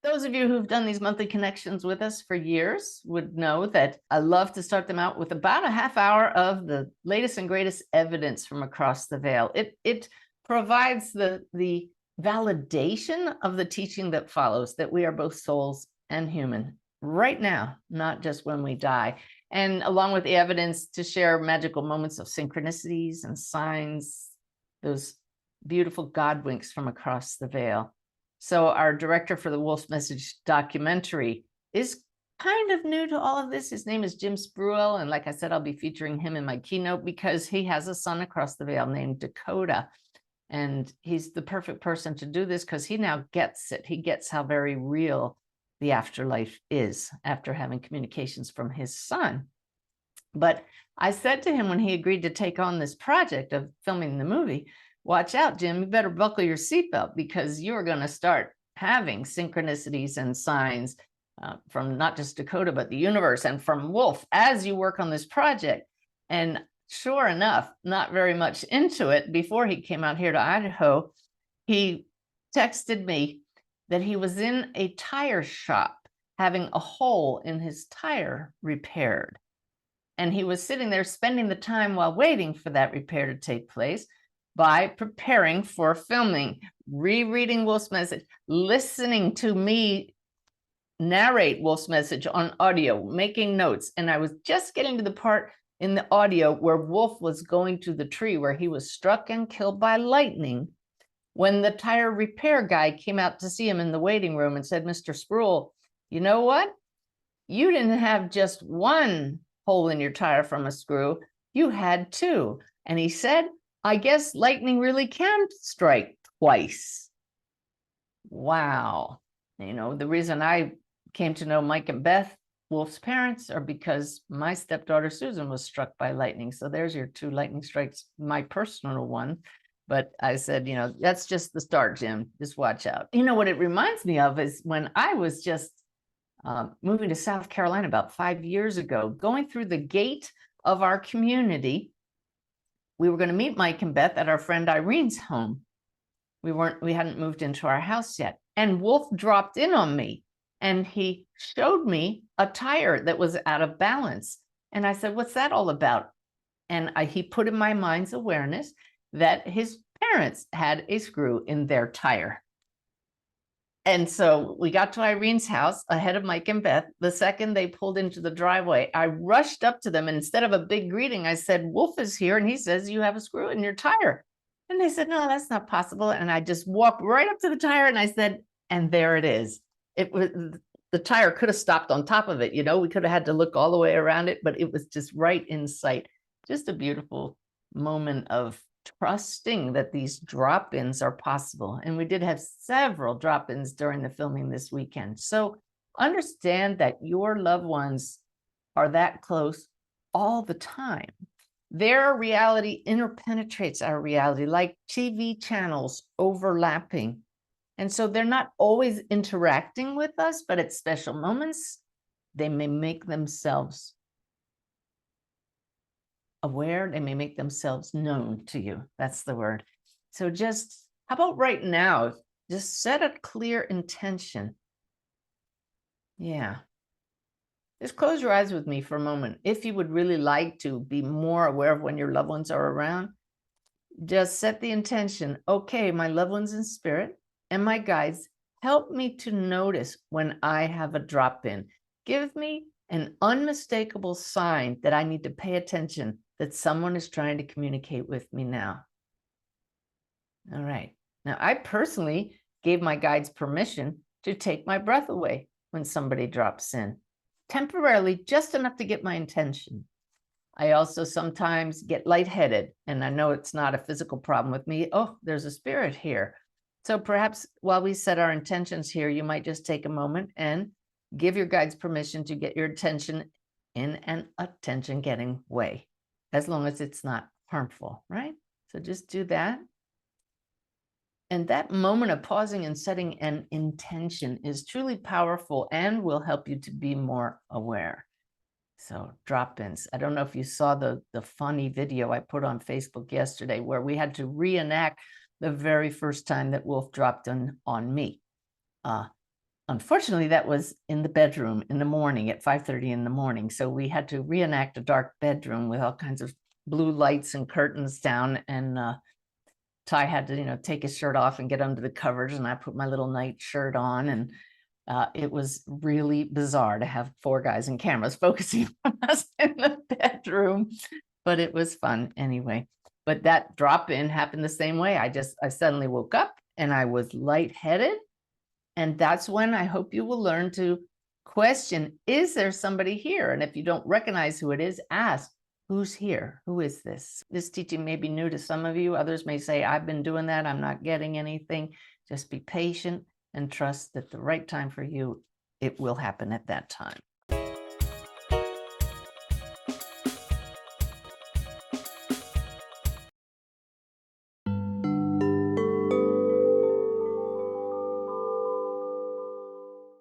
Those of you who've done these monthly connections with us for years would know that I love to start them out with about a half hour of the latest and greatest evidence from across the veil. It provides the validation of the teaching that follows, that we are both souls and human right now, not just when we die. And along with the evidence, to share magical moments of synchronicities and signs, those beautiful God winks from across the veil. So our director for the Wolf's Message documentary is kind of new to all of this. His name is Jim Spruell. And like I said, I'll be featuring him in my keynote because he has a son across the veil named Dakota. And he's the perfect person to do this because he now gets it. He gets how very real the afterlife is after having communications from his son. But I said to him when he agreed to take on this project of filming the movie, watch out, Jim, you better buckle your seatbelt because you're going to start having synchronicities and signs from not just Dakota, but the universe and from Wolf as you work on this project. And sure enough, not very much into it, before he came out here to Idaho, he texted me that he was in a tire shop having a hole in his tire repaired. And he was sitting there spending the time while waiting for that repair to take place by preparing for filming, rereading Wolf's Message, listening to me narrate Wolf's Message on audio, making notes. And I was just getting to the part in the audio where Wolf was going to the tree where he was struck and killed by lightning when the tire repair guy came out to see him in the waiting room and said, Mr. Spruell, you know what? You didn't have just one hole in your tire from a screw, you had two. And he said, I guess lightning really can strike twice. Wow. You know, the reason I came to know Mike and Beth, Wolf's parents, are because my stepdaughter Susan was struck by lightning. So there's your two lightning strikes, my personal one. But I said, you know, that's just the start, Jim. Just watch out. You know, what it reminds me of is when I was just moving to South Carolina about 5 years ago, going through the gate of our community, we were going to meet Mike and Beth at our friend Irene's home. We hadn't moved into our house yet. And Wolf dropped in on me and he showed me a tire that was out of balance. And I said, what's that all about? And he put in my mind's awareness that his parents had a screw in their tire. And so we got to Irene's house ahead of Mike and Beth. The second they pulled into the driveway, I rushed up to them. And instead of a big greeting, I said, Wolf is here. And he says, you have a screw in your tire. And they said, no, that's not possible. And I just walked right up to the tire and I said, and there it is. It was, the tire could have stopped on top of it. You know, we could have had to look all the way around it, but it was just right in sight. Just a beautiful moment of trusting that these drop-ins are possible. And we did have several drop-ins during the filming this weekend. So understand that your loved ones are that close all the time. Their reality interpenetrates our reality, like TV channels overlapping. And so they're not always interacting with us, but at special moments, they may make themselves aware, they may make themselves known to you. That's the word. So just, how about right now, just set a clear intention. Yeah. Just close your eyes with me for a moment. If you would really like to be more aware of when your loved ones are around, just set the intention. Okay, my loved ones in spirit and my guides, help me to notice when I have a drop-in. Give me an unmistakable sign that I need to pay attention, that someone is trying to communicate with me now. All right. Now, I personally gave my guides permission to take my breath away when somebody drops in, temporarily, just enough to get my intention. I also sometimes get lightheaded, and I know it's not a physical problem with me. Oh, there's a spirit here. So perhaps while we set our intentions here, you might just take a moment and give your guides permission to get your attention in an attention-getting way, as long as it's not harmful, right? So just do that. And that moment of pausing and setting an intention is truly powerful and will help you to be more aware. So drop-ins. I don't know if you saw the funny video I put on Facebook yesterday where we had to reenact the very first time that Wolf dropped in on me. unfortunately, that was in the bedroom in the morning at 5:30 in the morning. So we had to reenact a dark bedroom with all kinds of blue lights and curtains down. And Ty had to, take his shirt off and get under the covers. And I put my little night shirt on. And it was really bizarre to have 4 guys and cameras focusing on us in the bedroom, but it was fun anyway. But that drop-in happened the same way. I suddenly woke up and I was lightheaded. And that's when I hope you will learn to question, is there somebody here? And if you don't recognize who it is, ask, who's here? Who is this? This teaching may be new to some of you. Others may say, I've been doing that. I'm not getting anything. Just be patient and trust that the right time for you, it will happen at that time.